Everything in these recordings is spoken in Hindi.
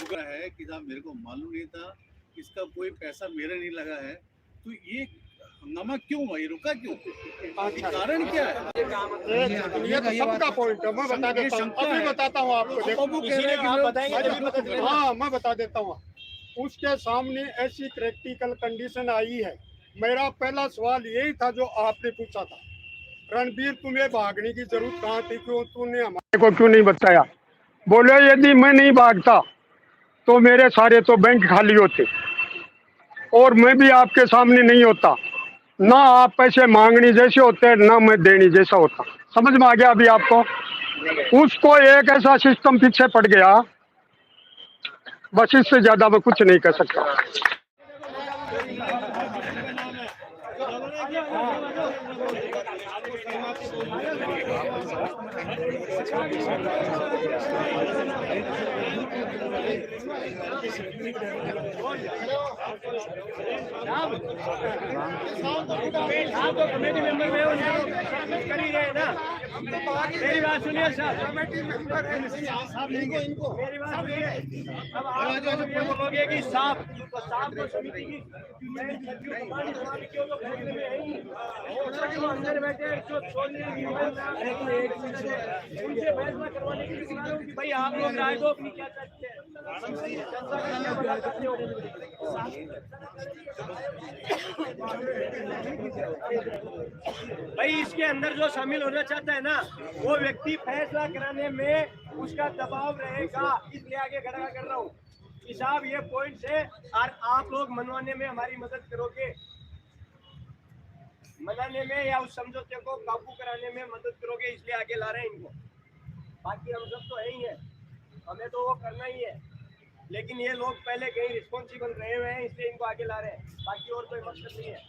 शुक्र है कि साहब मेरे को मालूम नहीं था, इसका कोई पैसा मेरा नहीं लगा है, तो ये हंगामा क्यों हुआ, ये रुका क्यों, कारण क्या है? ये तो सबका पॉइंट है, मैं बता देता हूँ, अभी बताता हूँ आपको। हाँ, मैं बता देता हूँ। उसके सामने ऐसी प्रैक्टिकल कंडीशन आई है। मेरा पहला सवाल यही था जो आपने पूछा था, रणबीर तुम्हें भागने की जरूरत कहाँ थी, क्यों तूने हमारे को क्यों नहीं बताया? बोले यदि मैं नहीं भागता तो मेरे सारे तो बैंक खाली होते और मैं भी आपके सामने नहीं होता, ना आप पैसे मांगनी जैसे होते ना मैं देनी जैसा होता। समझ में आ गया अभी आपको? उसको एक ऐसा सिस्टम पीछे पड़ गया, बस इससे ज्यादा मैं कुछ नहीं कर सकता। कमेटी मेंबर में करी गए ना, मेरी बात सुनिए साहब, इनको मेरी बात सुनिए। अब आप जो बोलोगे कि साहब तो साहब को समिति की क्यों तो फैसले में है ही, जो अंदर बैठे जो छोड़ने उनसे फैसला करवाने की कि भाई आप लोग राय दो अपनी क्या चाहते हैं। भाई इसके अंदर जो शामिल होना चाहता है ना, वो व्यक्ति फैसला कराने में उसका दबाव रहेगा, इसलिए आगे खड़ा कर रहा हूँ कि साहब ये पॉइंट है और आप लोग मनवाने में हमारी मदद करोगे, मनाने में या उस समझौते को काबू कराने में मदद करोगे, इसलिए आगे ला रहे हैं इनको। बाकी हम सब तो है ही है, हमें तो वो करना ही है, लेकिन ये लोग पहले कहीं रिस्पॉन्सिबल रहे हुए हैं इसलिए इनको आगे ला रहे हैं, बाकी और कोई मकसद नहीं है।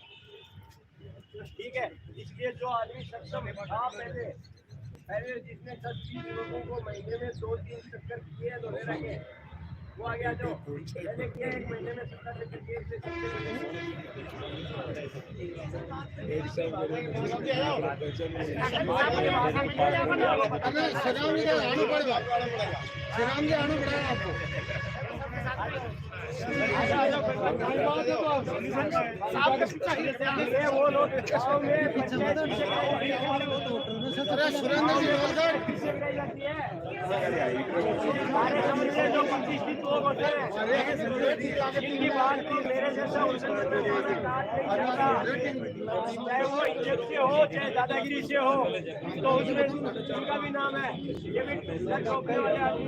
ठीक है, इसलिए जो आदमी सक्षम था पहले जिसने 10-20 लोगों को महीने में 2-3 चक्कर किए तो रहे वो आ गया, जो मैंने किया 1 महीने में 70 चक्कर किए वो लोग जो प्रतिष्ठित लोग होते हैं इनकी बात को मेरे जैसा चाहे वो इज्जत से हो चाहे दादागिरी से हो, तो उसमें उनका भी नाम है। ये भी रोकने वाले आदमी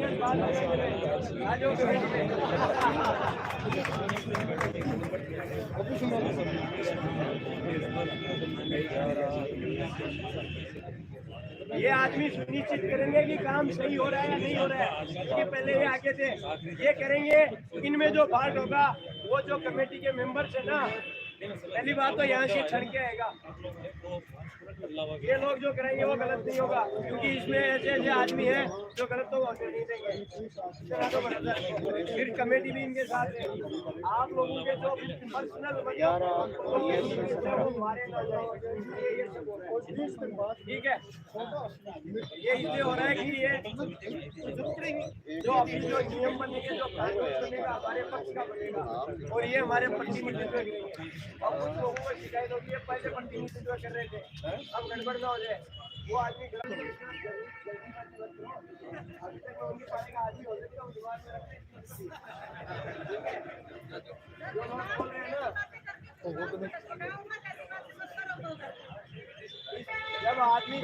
ये आदमी सुनिश्चित करेंगे कि काम सही हो रहा है या नहीं हो रहा है, इसके पहले ये आगे थे ये करेंगे। इनमें जो पार्ट होगा वो जो कमेटी के मेंबर्स है ना, पहली बात तो यहाँ से छड़ के आएगा, ये लोग जो करेंगे वो गलत नहीं होगा, क्योंकि इसमें ऐसे ऐसे आदमी हैं जो गलत तो होते नहीं देंगे। फिर कमेटी भी इनके साथ है, आप लोगों के जो पर्सनल ठीक है, ये इसलिए हो रहा है कि ये जो अभी जो नियम बनेंगे जो बनेगा हमारे पक्ष का बनेगा और ये हमारे प्रतिनिधित्व करेंगे। अब कुछ लोगों को शिकायत होती है पहले प्रतिनिधित्व कर रहे थे, अब गड़बड़ ना हो जाए, वो आदमी जब आदमी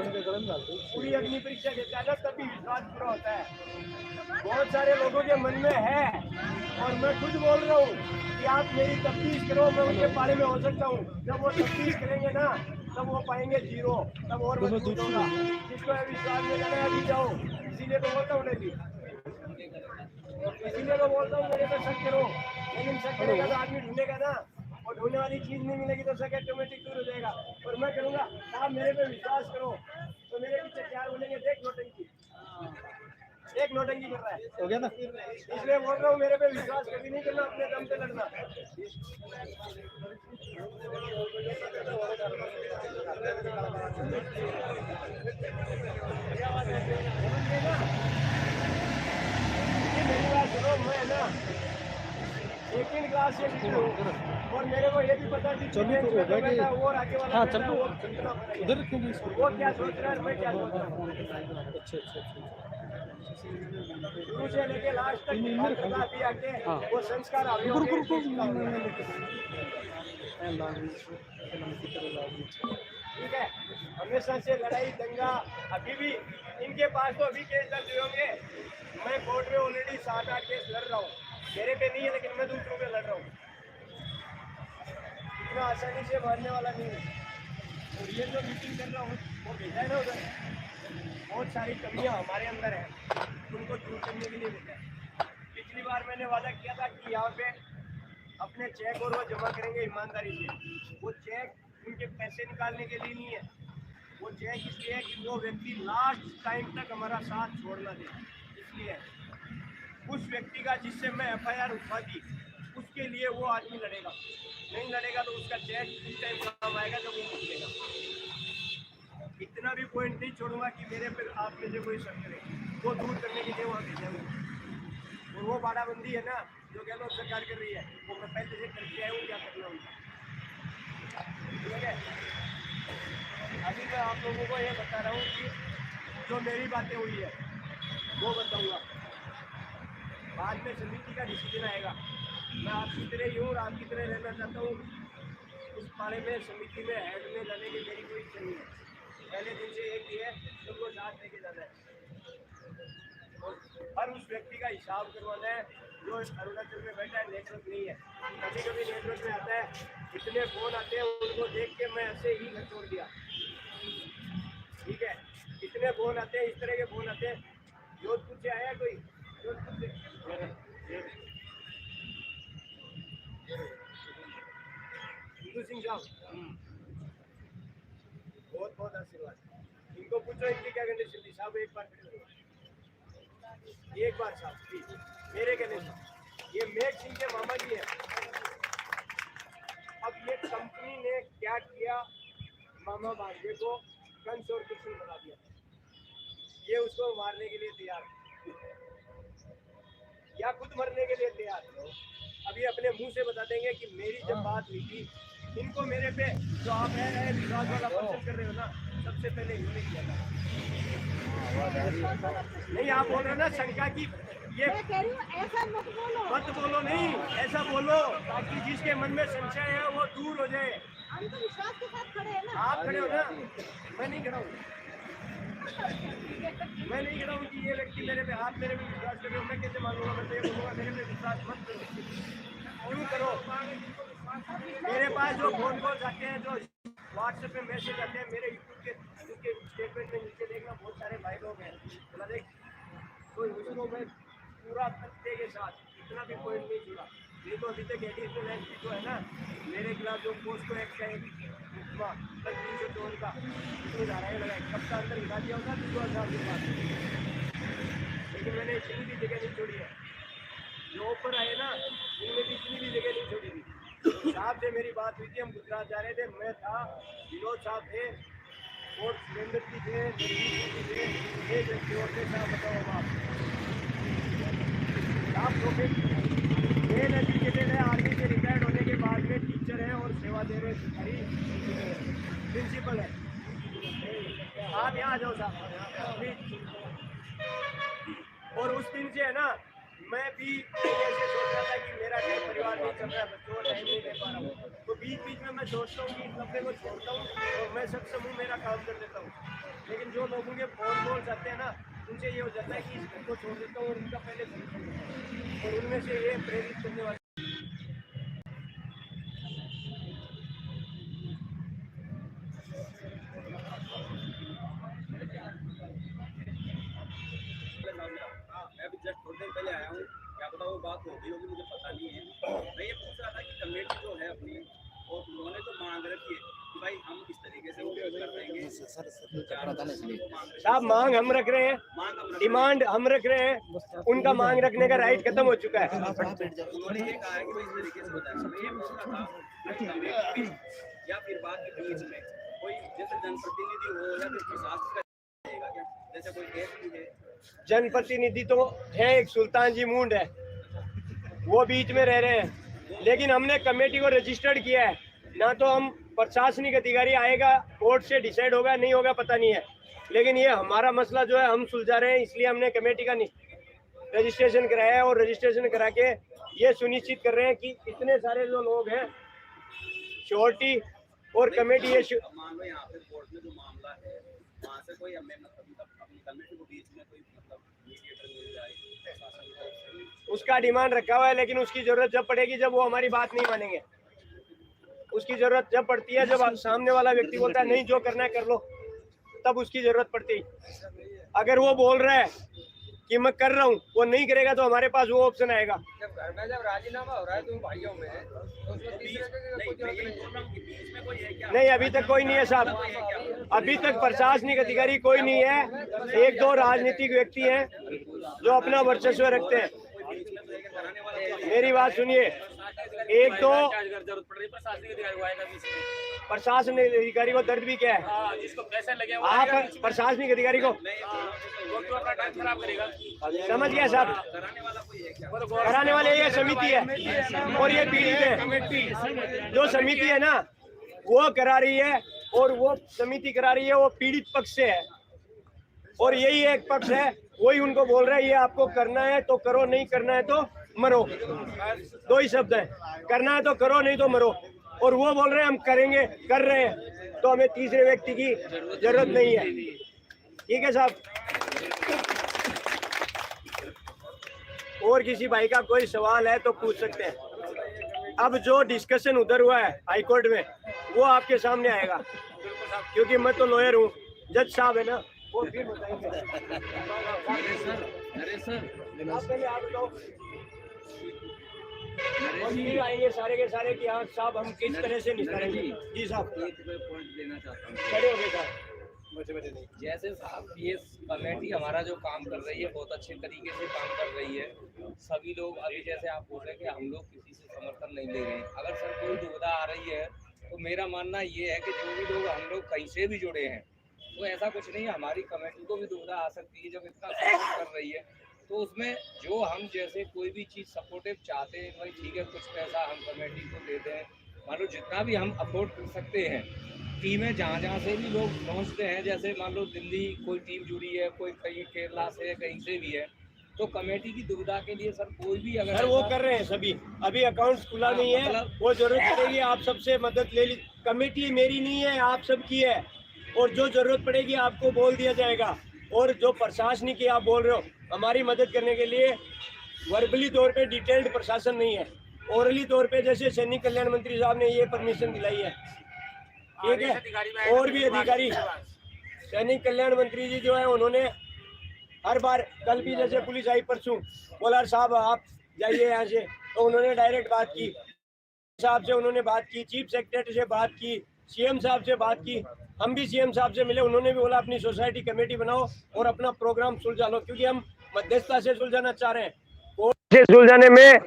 पूरी अग्नि परीक्षा देता है ना तभी विश्वास पूरा होता है। बहुत सारे लोगों के मन में है और मैं खुद बोल रहा हूँ कि आप मेरी तफ्तीश करो, मैं उनके बारे में हो सकता हूँ। जब वो तफ्तीश करेंगे ना तब वो पाएंगे जीरो, तब और मजबूत होगा। जिसको विश्वास में जाना अभी जाओ, इसीलिए तो बोलता हूँ इसीलिए तो बोलता हूँ मेरे पे शक करो, लेकिन शक करेगा तो आदमी ढूंढेगा ना, और ढूंढने वाली चीज नहीं मिलेगी तो शक ऑटोमेटिक दूर हो जाएगा। और मैं करूँगा आप मेरे पे विश्वास करो तो मेरे पीछे 4 बोलेंगे देख नोटंकी, एक नोटंकी कर रहा है, हो गया ना। इसलिए बोल रहा हूँ मेरे पे विश्वास कभी नहीं करना, अपने दम पे लड़ना। मेरी बात सुनो, मैं ना सेकंड क्लास से लीडर हूँ और मेरे को ये भी पता है कि वो आगे वाला हाँ, चल बैठा है, तो वो चलना पड़ेगा। उधर क्यों नहीं इसको? वो क्या सोच रहा है और मैं क्या सोच रहा हूँ, अच्छा अच्छा अच्छा शुरू से लेके लास्ट तक मानवता अभी आके हाँ। वो संस्कार अभी हो रुको गए, रुको इसका हो गया। ठीक है, हमेशा से लड़ाई दंगा अभी भी इनके पास तो अभी केस दर्ज हुए होंगे। मैं कोर्ट में ऑलरेडी 7-8 केस लड़ रहा हूँ, मेरे पे नहीं है लेकिन मैं दूसरों पे लड़ रहा हूँ। इतना आसानी से मारने वाला नहीं है। और ये जो मीटिंग कर रहा हूँ वो भेजा है ना उधर, बहुत सारी कमियां हमारे अंदर है, उनको दूर करने के लिए भेजा है। पिछली बार मैंने वादा किया था कि यहाँ पे अपने चेक और वो जमा करेंगे ईमानदारी से। वो चेक उनके पैसे निकालने के लिए नहीं है, वो चेक इसलिए है कि वो व्यक्ति लास्ट टाइम तक हमारा साथ छोड़ना दे। इसलिए उस व्यक्ति का जिससे मैं FIR उठवा दी उसके लिए वो आदमी लड़ेगा, नहीं लड़ेगा तो उसका चेक उस टाइम काम आएगा जब वो निकलेगा। इतना भी पॉइंट नहीं छोड़ूंगा कि मेरे पे आप में से कोई शक करे, वो दूर करने के लिए वहाँ भेजा। और वो बाड़ाबंदी है ना जो गहलोत सरकार कर रही है, वो मैं पहले से करके आया हूँ, क्या करना उनका। ठीक है, अभी मैं आप लोगों को ये बता रहा हूँ कि जो मेरी बातें हुई है वो बताऊँगा। बाद में समिति का डिसीजन आएगा। मैं आपकी तरह ही हूँ और आपकी तरह रहना चाहता हूँ। उस बारे में समिति में हेड में जाने की मेरी कोई इच्छा नहीं है। पहले दिन से एक ही है, तुमको साथ लेके जाना है और हर उस व्यक्ति का हिसाब करवाना है जो अरुणाचल में बैठा है। नेटवर्क नहीं है, कभी कभी नेटवर्क में आता है, इतने फोन आते हैं उनको देख के मैं ऐसे ही घर छोड़ दिया। ठीक है, इतने फोन आते हैं, इस तरह के फोन आते हैं। जोधपुर से आया कोई, जोधपुर से हिंदू सिंह साहब, बहुत बहुत आशीर्वाद। इनको पूछो इनकी क्या कंडीशन थी साहब, एक बार खड़े हो। एक बार साहब प्लीज मेरे कहने से, ये मेघ सिंह के मामा जी है। अब ये कंपनी ने क्या किया, मामा भाग्य को कंस और कुछ नहीं बना दिया। ये उसको मारने के लिए तैयार या खुद मरने के लिए तैयार। अब ये अपने मुंह से बता देंगे कि मेरी जब बात हुई थी, इनको मेरे पे जो आप है विश्वास वाला पर्सन कर रहे हो ना, सबसे पहले इन्होंने किया था। नहीं आप बोल रहे हो ना शंका की, ये मैं कह रही हूँ ऐसा मत बोलो। नहीं, ऐसा बोलो ताकि जिसके मन में संशय है वो दूर हो जाए। हम तो विश्वास के साथ खड़े हैं ना। आप खड़े हो ना, मैं नहीं खड़ा हूँ। मैं नहीं खड़ा हूँ कि ये व्यक्ति मेरे पे, आप मेरे पे विश्वास कर रहे हो, मैं कैसे मानूंगा। मैं तो ये बोलूँगा मेरे पे विश्वास मत करो। क्यों करो? मेरे पास जो फोन कॉल आते हैं, जो व्हाट्सएप पे मैसेज आते हैं, मेरे यूट्यूब के स्टेटमेंट में नीचे देखना, बहुत सारे भाई लोग हैं। बोला देख कोई उसको मैं पूरा तथ्य के साथ इतना भी पॉइंट नहीं जुड़ा। नहीं तो अभी तक एडिशनल एसपी जो है ना मेरे खिलाफ जो पोस्को एक्ट का मुकदमा 304 का इतनी धाराएं लगाई, कब का अंदर हिला दिया होता 2000 के बाद। लेकिन मैंने इतनी भी जगह नहीं छोड़ी है, जो ऊपर आए ना इनमें भी इतनी भी जगह नहीं छोड़ी थी। तो साहब से मेरी बात हुई थी, हम गुजरात जा रहे थे, मैं था, विनोद साहब थे और सुरेंद्र जी थे, जगदीश जी थे, एक व्यक्ति और थे। साहब बताओ आप मेन एजुकेटेड है, आर्मी से रिटायर्ड होने के बाद में टीचर है और सेवा दे रहे सरकारी प्रिंसिपल है। आप यहाँ आ जाओ साहब प्लीज। और उस दिन से है ना मैं भी ऐसे सोच रहा था कि मेरा घर परिवार नहीं चल रहा है, बच्चों को टाइम नहीं दे पा रहा हूँ, तो बीच बीच में मैं सोचता हूँ कि इस लफड़े को छोड़ता हूँ और मैं सक्षम हूँ, मेरा काम कर देता हूँ। लेकिन जो लोगों के फोन कॉल्स आते हैं ना, उनसे ये हो जाता है कि इस घर को छोड़ देता हूँ और उनका पहले और उनमें से ये प्रेरित करने वाले मैं भी जस्ट थोड़ी देर पहले आया हूँ, क्या पता वो बात होगी होगी, मुझे पता नहीं है। मैं ये पूछ रहा था कि कमेटी जो है अपनी, और उन्होंने तो मांग रखी है कि भाई हम इस तरीके से वो कर देंगे। साहब मांग हम रख रहे हैं, डिमांड हम रख रहे हैं, उनका मांग रखने का राइट खत्म हो चुका है। उन्होंने ये कहा है कि भाई इस तरीके से होता है। मैं ये पूछ रहा था कि कमेटी या फिर बात के बीच में कोई जैसे जनप्रतिनिधि हो या फिर प्रशासन का रहेगा क्या, जैसे कोई एसपी है। जनप्रतिनिधि तो है, एक सुल्तान जी मुंड है, वो बीच में रह रहे हैं। लेकिन हमने कमेटी को रजिस्टर्ड किया है, ना तो हम प्रशासनिक अधिकारी आएगा, कोर्ट से डिसाइड होगा नहीं होगा पता नहीं है, लेकिन ये हमारा मसला जो है हम सुलझा रहे हैं, इसलिए हमने कमेटी का रजिस्ट्रेशन कराया है। और रजिस्ट्रेशन करा के ये सुनिश्चित कर रहे हैं कि इतने सारे जो लोग हैं श्योरिटी और कमेटी ये मान लो यहाँ पे कोर्ट में जो मामला है वहाँ से कोई हमें मतलब अपनी कमेटी को बीच में कोई मतलब मीडिएटर मिल जाए, उसका डिमांड रखा हुआ है, लेकिन उसकी जरूरत जब पड़ेगी जब वो हमारी बात नहीं मानेंगे। उसकी जरूरत जब पड़ती है जब सामने वाला व्यक्ति बोलता है नहीं जो करना है कर लो, तब उसकी जरूरत पड़ती है। अगर वो बोल रहा है कि मैं कर रहा हूँ, वो नहीं करेगा तो हमारे पास वो ऑप्शन आएगा। जब राजीनामा हो रहा है तुम भाइयों में तो उसमें तीसरे का कोई जरूरत नहीं। नहीं, अभी तक कोई नहीं है साहब, अभी तक प्रशासनिक अधिकारी कोई नहीं है। एक दो राजनीतिक व्यक्ति हैं जो अपना वर्चस्व रखते हैं। मेरी बात सुनिए, एक दो प्रशासनिक अधिकारी को दर्द भी क्या है, जिसको पैसे लगे आप प्रशासनिक अधिकारी को समझ गया साहब, कराने वाले ये समिति है और ये पीड़ित है। जो समिति है ना वो करा रही है और वो समिति करा रही है, वो पीड़ित पक्ष से है और यही एक पक्ष है, वही उनको बोल रहा है ये आपको करना है तो करो, नहीं करना है तो मरो। दो ही शब्द है, करना है तो करो नहीं तो मरो। और वो बोल रहे हैं हम करेंगे, कर रहे हैं, तो हमें तीसरे व्यक्ति की जरूरत नहीं है। ठीक है साहब, और किसी भाई का कोई सवाल है तो पूछ सकते हैं। अब जो डिस्कशन उधर हुआ है हाई कोर्ट में वो आपके सामने आएगा, क्योंकि मैं तो लॉयर हूँ, जज साहब है ना वो फिर बताएंगे। आप पहले आप बताओ, और फिर आएंगे सारे के सारे कि हाँ साहब हम किस तरह से निकालेंगे। जी साहब, पॉइंट देना चाहता हूँ। खड़े हो गए साहब। जैसे साहब ये कमेटी हमारा जो काम कर रही है बहुत अच्छे तरीके से काम कर रही है। सभी लोग अभी जैसे आप बोल रहे हैं कि हम लोग किसी से समर्थन नहीं ले रहे हैं, अगर सर कोई दुविधा आ रही है तो मेरा मानना ये है कि जो भी लोग हम लोग कहीं से भी जुड़े हैं तो ऐसा कुछ नहीं है, हमारी कमेटी को भी दुविधा आ सकती है जब इतना सपोर्ट कर रही है। तो उसमें जो हम जैसे कोई भी चीज़ सपोर्टिव चाहते हैं भाई ठीक है कुछ पैसा हम कमेटी को देते हैं, मान लो जितना भी हम अफोर्ड कर सकते हैं। टीमें जहाँ जहाँ से भी लोग पहुँचते हैं, जैसे मान लो दिल्ली कोई टीम जुड़ी है, कोई कहीं केरला से कहीं से भी है, तो कमेटी की दुविधा के लिए सर कोई भी अगर सर वो कर रहे हैं सभी, अभी अकाउंट्स खुला नहीं है, मतलब वो जरूरत पड़ेगी आप सबसे मदद ले ली। कमेटी मेरी नहीं है, आप सबकी है, और जो जरूरत पड़ेगी आपको बोल दिया जाएगा। और जो प्रशासनिक की आप बोल रहे हो हमारी मदद करने के लिए, वर्बली तौर पे डिटेल्ड प्रशासन नहीं है, ओरली तौर पे जैसे सैनिक कल्याण मंत्री साहब ने ये परमिशन दिलाई है, ठीक है। और भी अधिकारी, सैनिक कल्याण मंत्री जी जो है उन्होंने हर बार, कल भी जैसे पुलिस आई परसों, बोला साहब आप जाइए यहाँ से, तो उन्होंने डायरेक्ट बात की साहब से, उन्होंने बात की चीफ सेक्रेटरी से बात की, सीएम साहब से बात की, हम भी सीएम साहब से मिले, उन्होंने भी बोला अपनी सोसाइटी कमेटी बनाओ और अपना प्रोग्राम सुलझा लो, क्योंकि हम मध्यस्थता से सुलझाना चाह रहे हैं। कोर्ट से सुलझाने में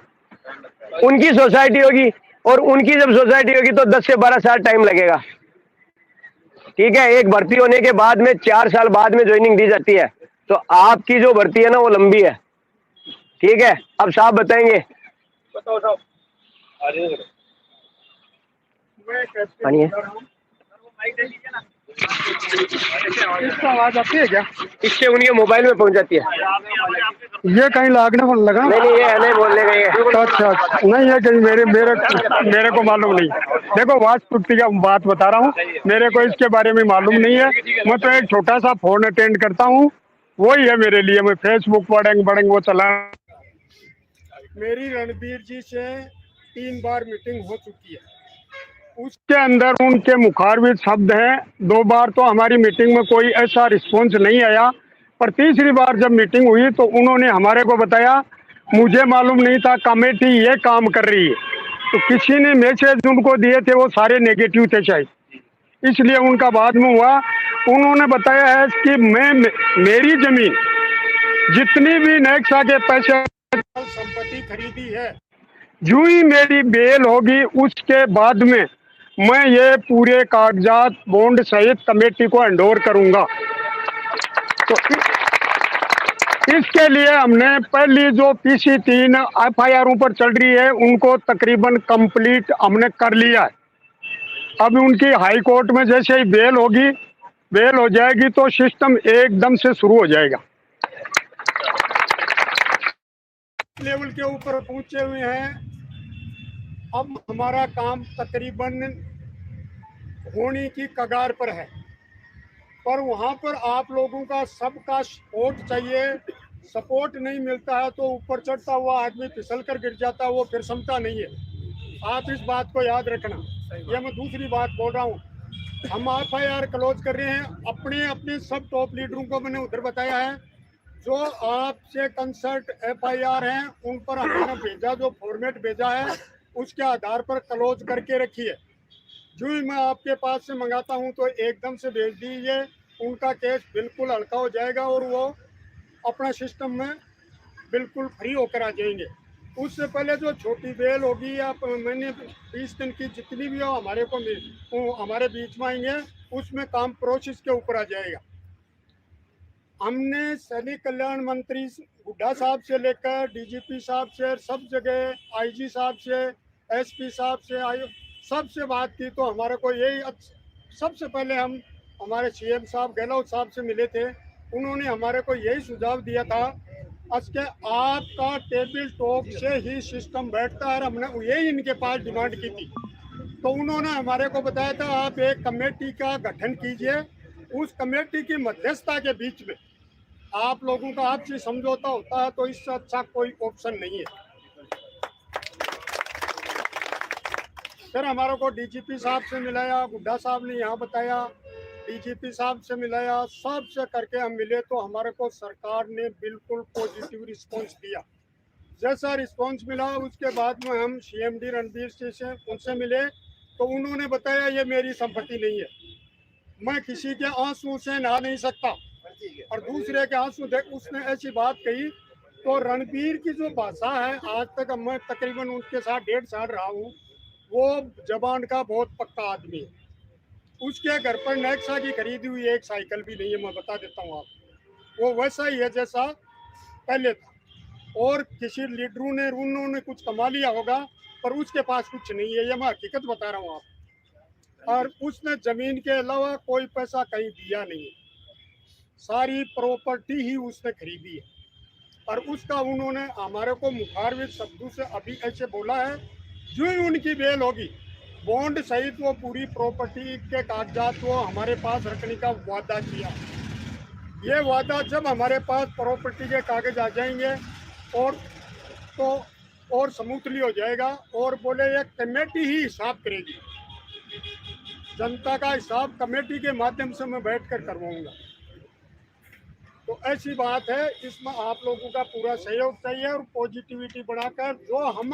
उनकी सोसाइटी होगी और उनकी जब सोसाइटी होगी तो 10 से 12 साल टाइम लगेगा, ठीक है। एक भर्ती होने के बाद में 4 साल बाद में ज्वाइनिंग दी जाती है, तो आपकी जो भर्ती है ना वो लंबी है, ठीक है। अब साहब बताएंगे, बताओ साहब। इसका आवाज आती है क्या? इससे उनके मोबाइल में पहुंच जाती है। ये कहीं लागने को लगा? नहीं ये नहीं बोलने गई है। अच्छा, नहीं है कहीं, मेरे को मालूम नहीं। देखो वास्तुति का बात बता रहा हूँ, मेरे को इसके बारे में मालूम नहीं है। मैं तो एक छोटा सा फोन अटेंड करता हूँ, वही है मेरे लिए। मैं फेसबुक पढ़ेंगे वो चला। मेरी रणबीर जी से 3 बार मीटिंग हो चुकी है, उसके अंदर उनके मुखारबिद शब्द हैं। 2 बार तो हमारी मीटिंग में कोई ऐसा रिस्पॉन्स नहीं आया, पर तीसरी बार जब मीटिंग हुई तो उन्होंने हमारे को बताया मुझे मालूम नहीं था कमेटी ये काम कर रही है। तो किसी ने मैसेज उनको दिए थे, वो सारे नेगेटिव थे शायद, इसलिए उनका बाद में हुआ। उन्होंने बताया है कि मेरी जमीन जितनी भी नेक्सा के पैसे संपत्ति खरीदी है, जो ही मेरी बेल होगी उसके बाद में मैं ये पूरे कागजात बॉन्ड सहित कमेटी को हैंडओवर करूंगा। तो इसके लिए हमने पहली जो पीसी 3 एफआईआर पर चल रही है उनको तकरीबन कंप्लीट हमने कर लिया है। अब उनकी हाई कोर्ट में जैसे ही बेल होगी, बेल हो जाएगी तो सिस्टम एकदम से शुरू हो जाएगा। लेवल के ऊपर पहुंचे हुए हैं। अब हमारा काम तकरीबन होने की कगार पर है, पर वहां पर आप लोगों का सबका सपोर्ट चाहिए। सपोर्ट नहीं मिलता है तो ऊपर चढ़ता हुआ आदमी फिसल कर गिर जाता है, वो फिर समझता नहीं है। आप इस बात को याद रखना। ये मैं दूसरी बात बोल रहा हूँ, हम एफआईआर क्लोज कर रहे हैं। अपने अपने सब टॉप लीडरों को मैंने उधर बताया है, जो आपसे कंसर्ट एफआईआर हैं उन पर हमने भेजा, जो फॉर्मेट भेजा है उसके आधार पर क्लोज करके रखिए। जो ही मैं आपके पास से मंगाता हूं तो एकदम से भेज दीजिए, उनका केस बिल्कुल हल्का हो जाएगा और वो अपना सिस्टम में बिल्कुल फ्री होकर आ जाएंगे। उससे पहले जो छोटी बेल होगी या महीने 20 दिन की जितनी भी हो हमारे बीच में आएंगे, उसमें काम प्रोसेस के ऊपर आ जाएगा। हमने सैनिक कल्याण मंत्री हुड्डा साहब से लेकर डीजीपी साहब से, सब जगह आईजी साहब से, एसपी साहब से, सबसे बात की तो हमारे को यही सबसे पहले हम हमारे सीएम साहब गहलोत साहब से मिले थे। उन्होंने हमारे को यही सुझाव दिया था कि आपका टेबल टॉक से ही सिस्टम बैठता है। हमने यही इनके पास डिमांड की थी, तो उन्होंने हमारे को बताया था आप एक कमेटी का गठन कीजिए, उस कमेटी की मध्यस्थता के बीच में आप लोगों का आपसी समझौता होता है, तो इससे अच्छा कोई ऑप्शन नहीं है। फिर हमारे को डीजीपी साहब से मिलाया, हुड्डा साहब ने यहाँ बताया, डीजीपी साहब से मिलाया, सबसे करके हम मिले तो हमारे को सरकार ने बिल्कुल पॉजिटिव रिस्पांस दिया। जैसा रिस्पांस मिला उसके बाद में हम सीएमडी रणबीर सिंह से उनसे मिले तो उन्होंने बताया ये मेरी संपत्ति नहीं है, मैं किसी के आंसू से नहा नहीं सकता और दूसरे के आंसू देख। उसने ऐसी बात कही तो रणबीर की जो भाषा है, आज तक मैं तकरीबन उनके साथ 1.5 साल रहा हूँ, वो जबान का बहुत पक्का आदमी है। उसके घर पर नेक्सा की खरीदी हुई एक साइकिल भी नहीं है, मैं बता देता हूँ आपको। वो वैसा ही है जैसा पहले था, और किसी लीडरों ने उन्होंने कुछ कमा लिया होगा पर उसके पास कुछ नहीं है, ये मैं हकीकत बता रहा हूँ आपको। और उसने जमीन के अलावा कोई पैसा कहीं दिया नहीं है, सारी प्रॉपर्टी ही उसने खरीदी है। और उसका उन्होंने हमारे को मुखारविद शब्दों से अभी ऐसे बोला है, जो ही उनकी बेल होगी बॉन्ड सहित वो पूरी प्रॉपर्टी के कागजात वो हमारे पास रखने का वादा किया। ये वादा जब हमारे पास प्रॉपर्टी के कागज आ जाएंगे और स्मूथली हो जाएगा, और बोले ये कमेटी ही हिसाब करेगी, जनता का हिसाब कमेटी के माध्यम से मैं बैठकर करवाऊंगा। तो ऐसी बात है, इसमें आप लोगों का पूरा सहयोग चाहिए और पॉजिटिविटी बढ़ाकर जो हम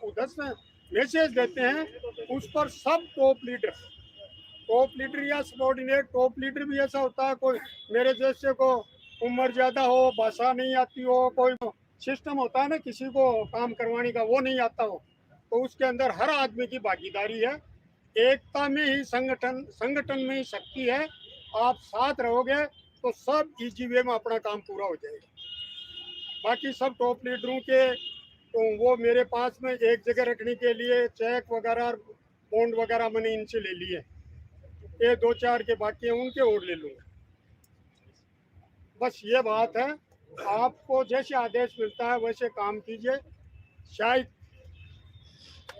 उधर से मैसेज देते हैं उस पर सब टॉप लीडर या सबॉर्डिनेट टॉप लीडर भी ऐसा होता है, कोई मेरे जैसे को उम्र ज़्यादा हो, भाषा नहीं आती हो, कोई सिस्टम होता है ना किसी को काम करवाने का वो नहीं आता हो, तो उसके अंदर हर आदमी की भागीदारी है। एकता में ही संगठन में ही शक्ति है। आप साथ रहोगे तो सब इजी वे में अपना काम पूरा हो जाएगा। बाकी सब टॉप लीडरों के तो वो मेरे पास में एक जगह रखने के लिए चेक वगैरह बॉन्ड वगैरह मैंने इनसे ले लिए, ये 2-4 के बाकी हैं उनके और ले लूँगा। बस ये बात है, आपको जैसे आदेश मिलता है वैसे काम कीजिए। शायद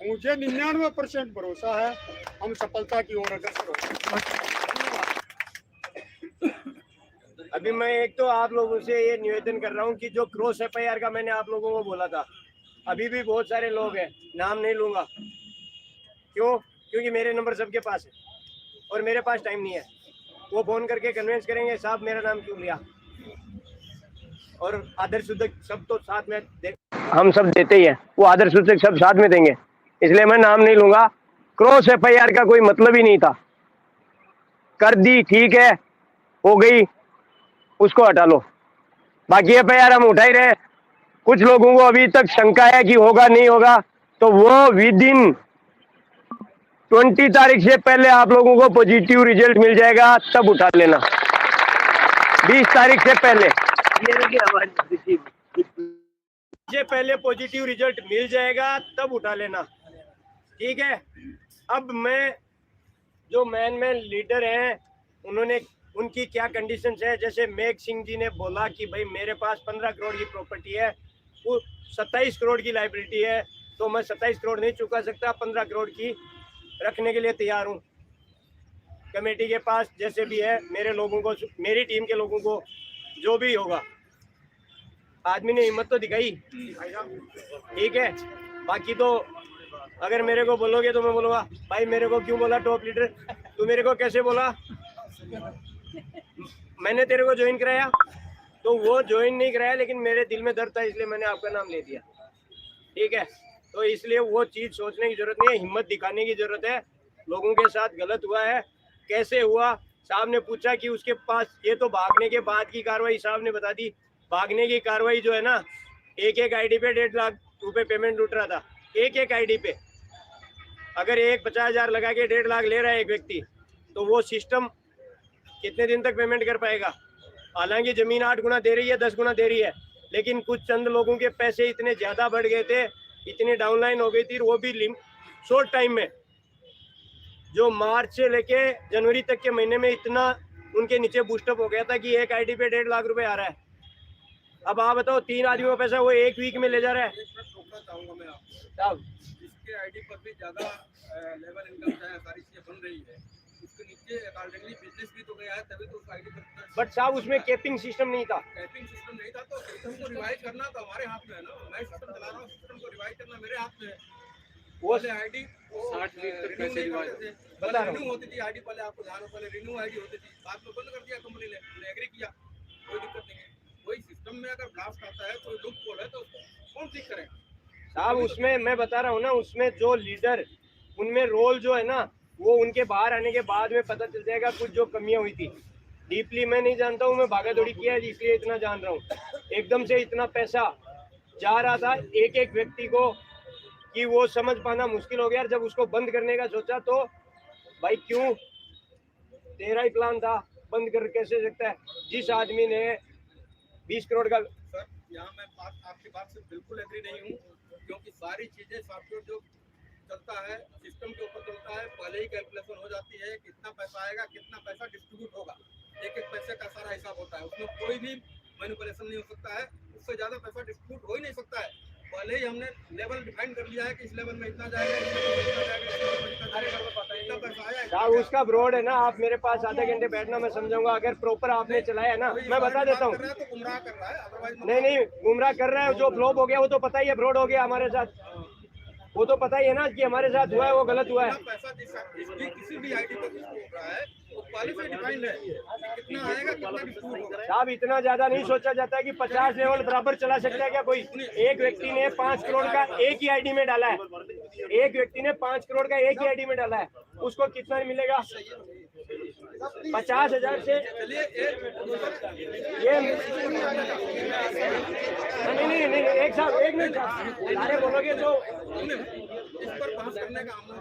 मुझे 99% भरोसा है हम सफलता की ओर अग्रसर होंगे। अभी मैं एक तो आप लोगों से ये निवेदन कर रहा हूँ कि जो क्रॉस एफआईआर का मैंने आप लोगों को बोला था, अभी भी बहुत सारे लोग हैं, नाम नहीं लूँगा, क्योंकि मेरे नंबर सबके पास है और मेरे पास टाइम नहीं है। वो फ़ोन करके कन्विंस करेंगे साहब मेरा नाम क्यों लिया, और आदर्श सूचक सब तो साथ में हम सब देते ही हैं, वो आदर्श सूचक सब साथ में देंगे, इसलिए मैं नाम नहीं लूँगा। क्रॉस एफआईआर का कोई मतलब ही नहीं था, कर दी ठीक है, हो गई, उसको हटा लो। बाकी एफआईआर हम उठा ही रहे। कुछ लोगों को अभी तक शंका है कि होगा नहीं होगा, तो वो विद इन 20 तारीख से पहले आप लोगों को पॉजिटिव रिजल्ट मिल जाएगा, तब उठा लेना। 20 तारीख से पहले मुझे पहले पॉजिटिव रिजल्ट मिल जाएगा तब उठा लेना, ठीक है। अब मैं जो मैन लीडर हैं उन्होंने उनकी क्या कंडीशंस है, जैसे मेघ सिंह जी ने बोला कि भाई मेरे पास 15 करोड़ की प्रॉपर्टी है, वो 27 करोड़ की लाइबिलिटी है, तो मैं 27 करोड़ नहीं चुका सकता, 15 करोड़ की रखने के लिए तैयार हूँ। कमेटी के पास जैसे भी है, मेरे लोगों को, मेरी टीम के लोगों को जो भी होगा, आदमी ने हिम्मत तो दिखाई, ठीक है। बाकी तो अगर मेरे को बोलोगे तो मैं बोलूँगा भाई मेरे को क्यों बोला टॉप लीडर, तू मेरे को कैसे बोला, मैंने तेरे को ज्वाइन कराया, तो वो ज्वाइन नहीं कराया, लेकिन मेरे दिल में दर्द था इसलिए मैंने आपका नाम ले दिया, ठीक है। तो इसलिए वो चीज़ सोचने की जरूरत नहीं है, हिम्मत दिखाने की जरूरत है। लोगों के साथ गलत हुआ है, कैसे हुआ, साहब ने पूछा कि उसके पास, ये तो भागने के बाद की कार्रवाई साहब ने बता दी। भागने की कार्रवाई जो है ना, एक आईडी पे 1.5 लाख रुपए पेमेंट लूट रहा था, एक आईडी पे। अगर 50,000 लगा के 1.5 लाख ले रहा है एक व्यक्ति, तो वो सिस्टम कितने दिन तक पेमेंट कर पाएगा। हालांकि जमीन 8 गुना दे रही है, 10 गुना दे रही है, लेकिन कुछ चंद लोगों के पैसे इतने ज़्यादा बढ़ गए थे, इतनी डाउनलाइन हो गई थी, वो भी शॉर्ट टाइम में, जो मार्च से लेके जनवरी तक के महीने में इतना उनके नीचे बूस्टअप हो गया था कि एक आईडी पे 1.5 लाख रुपए आ रहा है। अब आप बताओ, 3 आदमियों का पैसा वो एक वीक में ले जा रहा है। चाहूंगा मैं आपको, जिसके आईडी पर भी ज्यादा लेवल इनकम है, सारी चीजें बन रही है, उसके नीचे अकॉर्डिंगली बिजनेस भी तो गया है, तभी तो उस आईडी पर। बट साहब उसमें कैपिंग सिस्टम नहीं था। कैपिंग सिस्टम नहीं था तो सिस्टम को रिवाइज करना तो हमारे हाथ में है ना। मैं सिस्टम चला रहा हूँ, सिस्टम को रिवाइज करना मेरे हाथ में है। वो आईडी 60 वीक तक कैसे रिवाइज रिन्यू होती थी आईडी, पहले आपको ध्यान हो, पहले रिन्यू आईडी होती थी, बाद में बंद कर दिया कंपनी ने, एग्री किया, कोई दिक्कत नहीं है। कोई सिस्टम में अगर ब्लास्ट आता है, कोई लूप होल है, तो उसको कौन ठीक करेगा साहब। उसमें मैं बता रहा हूँ ना, उसमें जो लीडर, उनमें रोल जो है ना, वो उनके बाहर आने के बाद में पता चल जाएगा कुछ जो कमियां हुई थी। डीपली मैं नहीं जानता हूँ, मैं भागा दौड़ी किया है इसलिए इतना जान रहा हूँ। एकदम से इतना पैसा जा रहा था एक व्यक्ति को कि वो समझ पाना मुश्किल हो गया। जब उसको बंद करने का सोचा तो भाई क्यों, तेरा ही प्लान था, बंद कर कैसे सकता है। जिस आदमी ने 20 करोड़ का, सर यहाँ मैं आपकी बात से बिल्कुल एग्री नहीं हूँ, क्योंकि सारी चीजें सॉफ्टवेयर जो चलता है सिस्टम के ऊपर चलता है, पहले ही कैलकुलेशन हो जाती है कितना पैसा आएगा, कितना पैसा डिस्ट्रीब्यूट होगा, एक पैसे का सारा हिसाब होता है, उसमें कोई भी मैनिपुलेशन नहीं हो सकता है, उससे ज्यादा पैसा डिस्ट्रीब्यूट हो ही नहीं सकता है। पहले ही हमने लेवल डिफाइन कर लिया है कि इस लेवल में इतना जाएगा, इतना पैसा आया। उसका ब्रॉड है ना, आप मेरे पास आधे घंटे बैठना, मैं समझाऊंगा। अगर प्रॉपर आपने चलाया है ना, मैं बता देता हूँ। गुमराह कर रहा है, अदरवाइज नहीं गुमराह कर रहा है, जो फ्लॉप हो गया वो तो पता ही है, फ्रॉड हो गया हमारे साथ, वो तो पता ही है ना कि हमारे साथ हुआ है, वो गलत हुआ है। पैसा किसी भी आईडी पर हो रहा है तो पहले से डिफाइंड है कितना आएगा, कितना डिस्ट्रीब्यूट होगा। साहब इतना ज्यादा नहीं सोचा जाता है कि 50 लेवल बराबर चला सकता है क्या कोई। एक व्यक्ति ने 5 करोड़ का एक ही आईडी में डाला है, एक व्यक्ति ने 5 करोड़ का एक ही आईडी में डाला है, उसको कितना मिलेगा 50,000 से। ये नहीं एक साहब, एक मिनट, सारे बोलोगे तो इस पर बहस करने का हम लोग